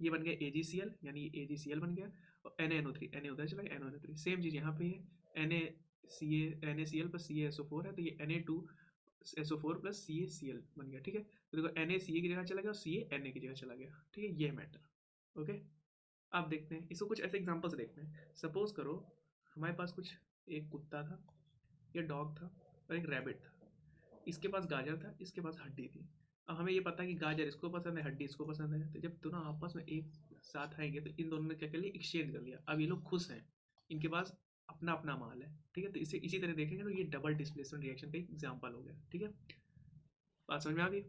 ये बन गया AgCl, यानी ये AgCl बन गया, और NaNO3, Na उधर चला गया, NaNO3। सेम चीज़ यहाँ पे है, NaCl प्लस CaSO4 है, तो ये Na2SO4 प्लस CaCl बन गया, ठीक है। तो देखो Na Ca की जगह चला गया और Ca Na की जगह चला गया, ठीक है। ये मैटर, ओके। अब देखते हैं इसको, कुछ ऐसे एग्जांपल्स देखते हैं। सपोज करो हमारे पास कुछ एक कुत्ता था, या डॉग था, और एक रैबिट था। इसके पास गाजर था, इसके पास हड्डी थी। अब हमें ये पता है कि गाजर इसको पसंद है, हड्डी इसको पसंद है। तो जब दोनों आपस में एक साथ आएंगे तो इन दोनों ने क्या कर लिया, एक्सचेंज कर लिया। अब ये लोग खुश हैं, इनके पास अपना अपना माल है, ठीक है। तो इसे इसी तरह देखेंगे तो ये डबल डिस्प्लेसमेंट रिएक्शन का एग्जाम्पल हो गया, ठीक है। बात समझ में आ गई?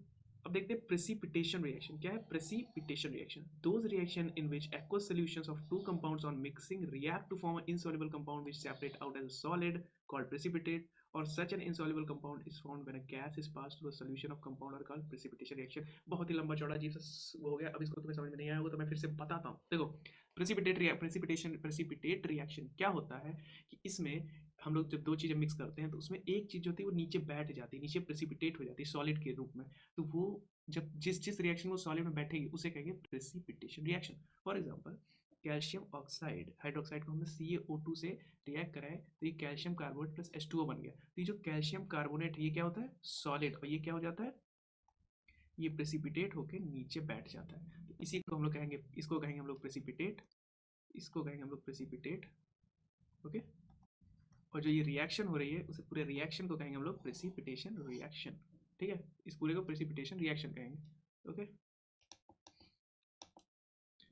अब देखते हैं प्रेसिपिटेशन रिएक्शन क्या है। Precipitation reaction, those reaction in which aqueous solutions of two compounds on mixing react to form an insoluble compound which separate out as a solid called precipitate, or such an insoluble compound is formed when a gas is passed through a solution of compound are called precipitation reaction। बहुत ही लंबा चौड़ा अजीब सा हो गया, अब इसको तुम्हें समझ में नहीं आया होगा तो मैं फिर से बताता हूँ। देखो प्रेसिपिटेट रिएक्शन क्या होता है कि इसमें हम लोग जब दो चीज़ें मिक्स करते हैं तो उसमें एक चीज़ जो होती है वो नीचे बैठ जाती है, नीचे प्रेसिपिटेट हो जाती है सॉलिड के रूप में। तो वो जब जिस जिस रिएक्शन में सॉलिड में बैठेगी उसे कहेंगे precipitation reaction. For example calcium oxide hydroxide को हमने CaO2 से रिएक्ट कराए तो ये कैल्शियम कार्बोनेट प्लस H2O बन गया। तो ये जो कैल्शियम कार्बोनेट है ये क्या होता है, सॉलिड, और ये क्या हो जाता है, ये प्रेसिपिटेट होकर नीचे बैठ जाता है। तो इसी को हम लोग कहेंगे, इसको कहेंगे हम लोग प्रेसिपिटेट, इसको कहेंगे हम लोग प्रेसिपिटेट। ओके, और जो ये रिएक्शन हो रही है उसे पूरे रिएक्शन को कहेंगे हम लोग प्रेसिपिटेशन रिएक्शन। ठीक है, इस पूरे को प्रेसिपिटेशन रिएक्शन कहेंगे। ओके,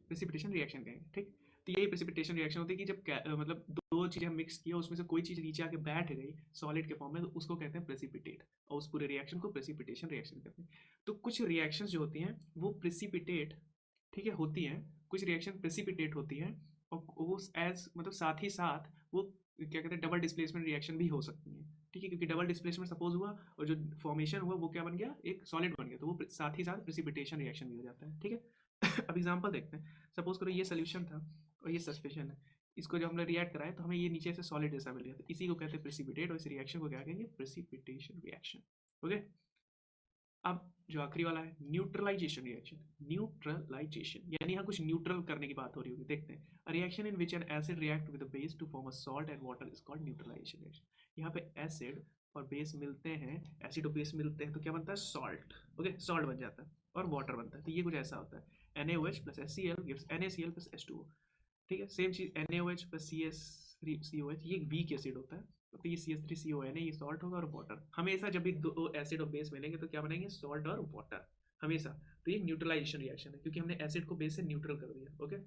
प्रेसिपिटेशन रिएक्शन कहेंगे। ठीक, तो यही प्रेसिपिटेशन रिएक्शन होती है कि जब मतलब दो चीज़ें हम मिक्स किया उसमें से कोई चीज़ नीचे आके बैठ गई सॉलिड के फॉर्म में, तो उसको कहते हैं प्रेसिपिटेट, और उस पूरे रिएक्शन को प्रेसिपिटेशन रिएक्शन कहते हैं। तो कुछ रिएक्शंस जो होती हैं वो प्रेसिपिटेट, ठीक है, होती हैं, कुछ रिएक्शन प्रेसिपिटेट होती हैं, और वो एज मतलब साथ ही साथ वो क्या कहते हैं डबल डिस्प्लेसमेंट रिएक्शन भी हो सकती हैं। ठीक है, क्योंकि डबल डिस्प्लेसमेंट सपोज हुआ और जो फॉर्मेशन हुआ वो क्या बन गया, एक सॉलिड बन गया, तो वो साथ ही साथ प्रेसिपिटेशन रिएक्शन भी हो जाता है। ठीक है अब एग्जांपल देखते हैं। सपोज करो ये सोल्यूशन था और ये सस्पेंशन है, इसको जब हमने रिएक्ट कराया तो हमें ये नीचे से सॉलिड जैसा मिल गया, तो इसी को कहते हैं प्रेसिपिटेट, और इस रिएक्शन को क्या कहेंगे, प्रेसिपिटेशन रिएक्शन। ओके, अब जो आखिरी वाला है न्यूट्रलाइजेशन रिएक्शन। न्यूट्रलाइजेशन यानी यहाँ कुछ न्यूट्रल करने की बात हो रही होगी। देखते हैं, a reaction in which an acid react with a base to form a salt and water is called neutralisation reaction. यहाँ पे एसिड और बेस मिलते हैं, एसिड और बेस मिलते हैं तो क्या बनता है, सॉल्ट। ओके, सॉल्ट बन जाता है और वाटर बनता है। तो ये कुछ ऐसा होता है, NaOH plus HCl gives NaCl plus H2O। ठीक है, सेम चीज NaOH प्लस CS3COH, ये एक वीक एसिड होता है, तो ये CH3CON है, ये सॉल्ट होगा, और वाटर। हमेशा जब भी दो एसिड और बेस मिलेंगे तो क्या बनेंगे, सॉल्ट और वाटर हमेशा। तो ये न्यूट्रलाइजेशन रिएक्शन है क्योंकि हमने एसिड को बेस से न्यूट्रल कर दिया। ओके,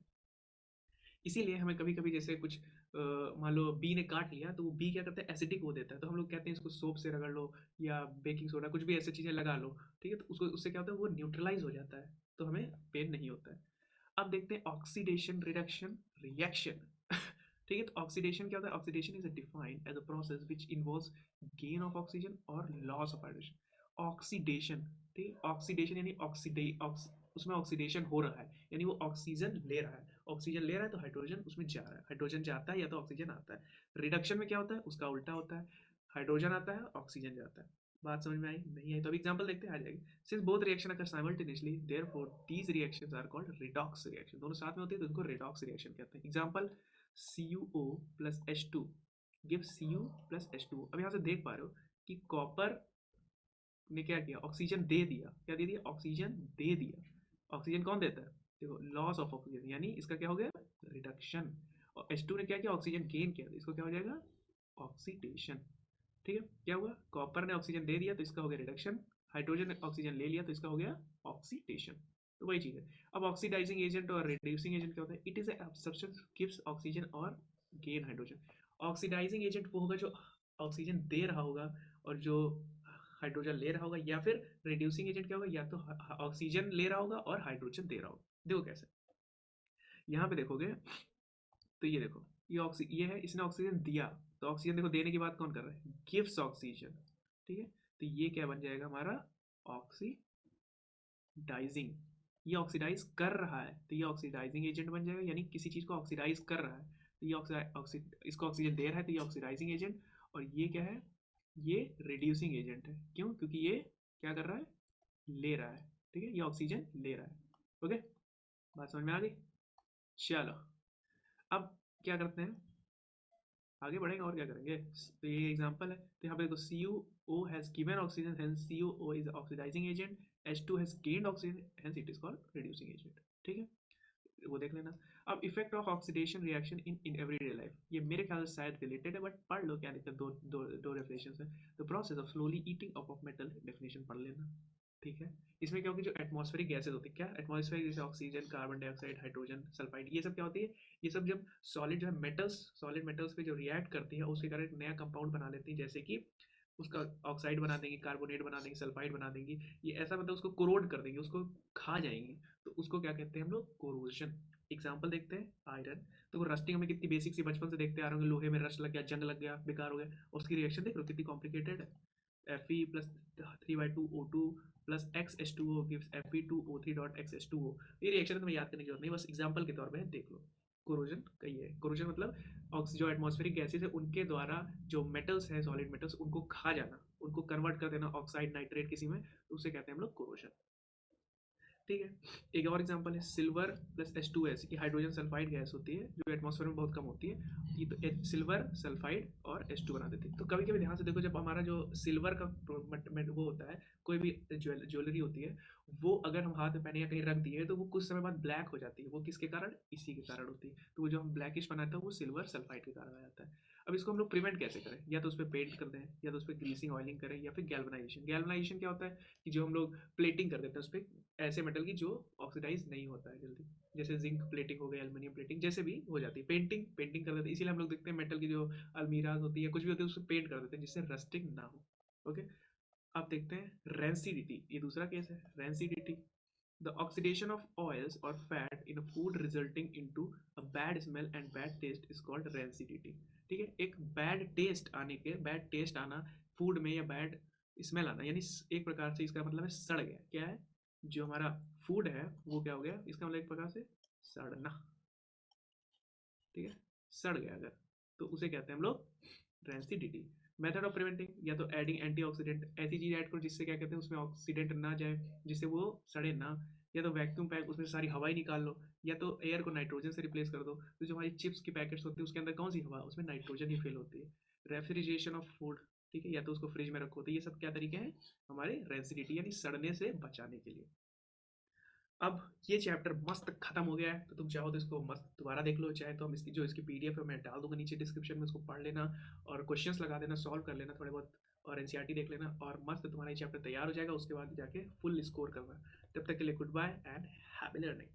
इसीलिए हमें कभी कभी जैसे कुछ मान लो बी ने काट लिया तो वो बी क्या करता है, एसिडिक हो देता है, तो हम लोग कहते हैं इसको सोप से रगड़ लो या बेकिंग सोडा, कुछ भी ऐसी चीज़ें लगा लो। ठीक है, तो उसको उससे क्या होता है, वो न्यूट्रलाइज हो जाता है, तो हमें पेन नहीं होता है। अब देखते हैं ऑक्सीडेशन रिडक्शन रिएक्शन। ठीक है, तो ऑक्सीडेशन क्या होता है, oxidation is defined as a process which involves gain of oxygen और लॉस ऑफ हाइड्रोजन। ऑक्सीडेशन, ठीक है, ऑक्सीडेशन यानी उसमें ऑक्सीडेशन हो रहा है, यानी वो ऑक्सीजन ले रहा है, ऑक्सीजन ले रहा है तो हाइड्रोजन उसमें जा रहा है, हाइड्रोजन जाता है या तो ऑक्सीजन आता है। रिडक्शन में क्या होता है, उसका उल्टा होता है, हाइड्रोजन आता है, ऑक्सीजन जाता है। बात समझ में आई नहीं आई तो अब एग्जांपल देखते हैं, आ जाएगी। Since both reaction occur simultaneously therefore these reactions are called redox reaction. दोनों साथ में होती है तो इनको रिडॉक्स रिएक्शन कहते हैं। Example CuO plus H2 give Cu plus H2O। अब यहाँ से देख पा रहे हो कि कॉपर ने क्या किया, ऑक्सीजन दे दिया, क्या दे दिया, ऑक्सीजन दे दिया। ऑक्सीजन कौन देता है, देखो लॉस ऑफ ऑक्सीजन, यानी इसका क्या हो गया, रिडक्शन। और H2 ने क्या किया, ऑक्सीजन गेन किया, तो इसको क्या हो जाएगा, ऑक्सीडेशन। ठीक है, क्या हुआ, कॉपर ने ऑक्सीजन दे दिया तो इसका हो गया रिडक्शन, हाइड्रोजन ने ऑक्सीजन ले लिया तो इसका हो गया ऑक्सीडेशन। तो वही चीज़ है। अब ऑक्सीडाइजिंग एजेंट और रिड्यूसिंग एजेंट क्या होता है, it is a substance gives oxygen और गेन हाइड्रोजन। ऑक्सीडाइजिंग एजेंट वो होगा जो ऑक्सीजन दे रहा होगा और जो हाइड्रोजन ले रहा होगा, या फिर रिड्यूसिंग एजेंट क्या होगा, या तो ऑक्सीजन ले रहा होगा और हाइड्रोजन दे रहा होगा। देखो कैसे, यहाँ पे देखोगे तो ये देखो, ये है, इसने ऑक्सीजन दिया, तो ऑक्सीजन देखो देने की बात कौन कर रहा है, गिव्स ऑक्सीजन। ठीक है, तो ये क्या बन जाएगा हमारा, ऑक्सीडाइजिंग। ये ऑक्सीडाइज कर रहा है तो ये ऑक्सीडाइजिंग एजेंट बन जाएगा, यानी किसी चीज को ऑक्सीडाइज कर रहा है तो ये इसको ऑक्सीजन दे रहा है तो ये ऑक्सीडाइजिंग एजेंट। और ये क्या है, ये रिड्यूसिंग एजेंट है। क्यों, क्योंकि ये क्या कर रहा है, ले रहा है। ठीक है, ये ऑक्सीजन ले रहा है। ओके, बात समझ में आ गई। चलो अब क्या करते हैं, आगे बढ़ेंगे और क्या करेंगे। तो ये एग्जांपल है, तो यहाँ पे देखो CuO has given oxygen, hence CuO is oxidizing agent, H2 has gained oxygen, hence it is called reducing agent। ठीक है, वो देख लेना। अब effect of oxidation reaction in everyday life, ये मेरे ख्याल से शायद रिलेटेड है, बट पढ़ लो क्या दिक्कत, दो दो दो डेफिनेशन है। The process of slowly eating up of metal, definition पढ़ लेना। ठीक है, इसमें क्या होगी, जो एटमॉस्फेरिक गैसेज होती है, क्या एटमॉस्फेरिक, जैसे oxygen, carbon dioxide, hydrogen sulphide, ये सब क्या होती है, ये सब जब सॉलिड जो है मेटल्स, सॉलिड मेटल्स पे जो रिएक्ट करती है उसके कारण एक नया कंपाउंड बना लेती है, जैसे कि उसका ऑक्साइड बना देंगी, कार्बोनेट बना देंगी, सल्फाइड बना देंगी। ये ऐसा मतलब उसको कोरोड कर देंगे, उसको खा जाएंगी। तो उसको क्या कहते हैं हम लोग? कोरोजन। एग्जाम्पल देखते हैं, आयरन। तो वो रस्टिंग में कितनी बेसिक सी बचपन से देखते आ रहे होंगे, लोहे में रस्ट लग गया, जंग लग गया, बेकार हो गया, उसकी रिएक्शन देख लो कितनी कॉम्प्लिकेटेड है। Fe plus 3/2 O2 plus XH2O gives Fe2O3.XH2O। ये रिएक्शन तुम्हें याद करने की जरूरत नहीं, बस एग्जाम्पल के तौर पे देख लो। कोरोजन का ये है, कोरोजन मतलब जो एटमॉस्फेरिक गैसेज है उनके द्वारा जो मेटल्स हैं, सॉलिड मेटल्स, उनको खा जाना, उनको कन्वर्ट कर देना ऑक्साइड नाइट्रेट किसी में, तो उसे कहते हैं हम लोग कोरोजन। ठीक है। एक और एग्जांपल है सिल्वर प्लस H2S, की हाइड्रोजन सल्फाइड गैस होती है जो एटमॉस्फेयर में बहुत कम होती है। ये तो सिल्वर सल्फाइड और H2 बना देती है। तो कभी कभी ध्यान से देखो, जब हमारा जो सिल्वर का वो होता है, कोई भी ज्वेलरी होती है, वो अगर हम हाथ में पहने या कहीं रख दिए तो वो कुछ समय बाद ब्लैक हो जाती है। वो किसके कारण? इसी के कारण होती है। तो वो जो हम ब्लैकिश बनाते हैं वो सिल्वर सल्फाइड के कारण आ जाता है। अब इसको हम लोग प्रिवेंट कैसे करें? या तो उस पर पेंट कर दें, या तो उस पर ग्रीसिंग ऑयलिंग करें, या फिर गैल्वनाइजेशन। गैल्वनाइजेशन क्या होता है कि जो हम लोग प्लेटिंग कर देते हैं उस पर, ऐसे मेटल की जो ऑक्सीडाइज नहीं होता है जल्दी, जैसे जिंक प्लेटिंग हो गई, एल्युमिनियम प्लेटिंग जैसे भी हो जाती है। पेंटिंग पेंटिंग कर देते हैं, इसीलिए हम लोग देखते हैं मेटल की जो अलमीराज होती है, कुछ भी होती है, उसको पेंट कर देते हैं जिससे रस्टिंग ना हो। ओके। अब देखते हैं रेंसिडिटी, ये दूसरा केस है, rancidity. The oxidation of oils or fat in a food resulting into a bad smell and bad taste is called rancidity। ठीक है, एक बैड टेस्ट आने के, बैड टेस्ट आना फूड में, या बैड स्मेल आना, यानी एक प्रकार से इसका मतलब है सड़ गया। क्या है? जो हमारा फूड है वो क्या हो गया, इसका मतलब एक प्रकार से सड़ना। ठीक है, सड़ गया अगर, तो उसे कहते हैं हम लोग रेंसिडिटी। मेथड ऑफ प्रिवेंटिंग, या तो एडिंग एंटीऑक्सीडेंट, ऐसी चीज ऐड करो जिससे क्या कहते हैं उसमें ऑक्सीडेंट ना जाए, जिससे वो सड़े ना। या तो वैक्यूम पैक, उसमें सारी हवा ही निकाल लो। या तो एयर को नाइट्रोजन से रिप्लेस कर दो। तो जो हमारी चिप्स की पैकेट्स होती है उसके अंदर कौन सी हवा? उसमें नाइट्रोजन ही फिल होती है। रेफ्रिजरेशन ऑफ फूड, ठीक है, या तो उसको फ्रिज में रखो। तो ये सब क्या तरीके हैं हमारे रेंसिडिटी यानी सड़ने से बचाने के लिए। अब ये चैप्टर मस्त खत्म हो गया है, तो तुम चाहो तो इसको मस्त दोबारा देख लो, चाहे तो हम इसकी पीडीएफ है मैं डाल दूंगा नीचे डिस्क्रिप्शन में, उसको पढ़ लेना और क्वेश्चंस लगा देना, सॉल्व कर लेना थोड़े बहुत, और एनसीईआरटी देख लेना, और मस्त तुम्हारा ये चैप्टर तैयार हो जाएगा। उसके बाद जाके फुल स्कोर करना। तब तक के लिए good bye and happy learning.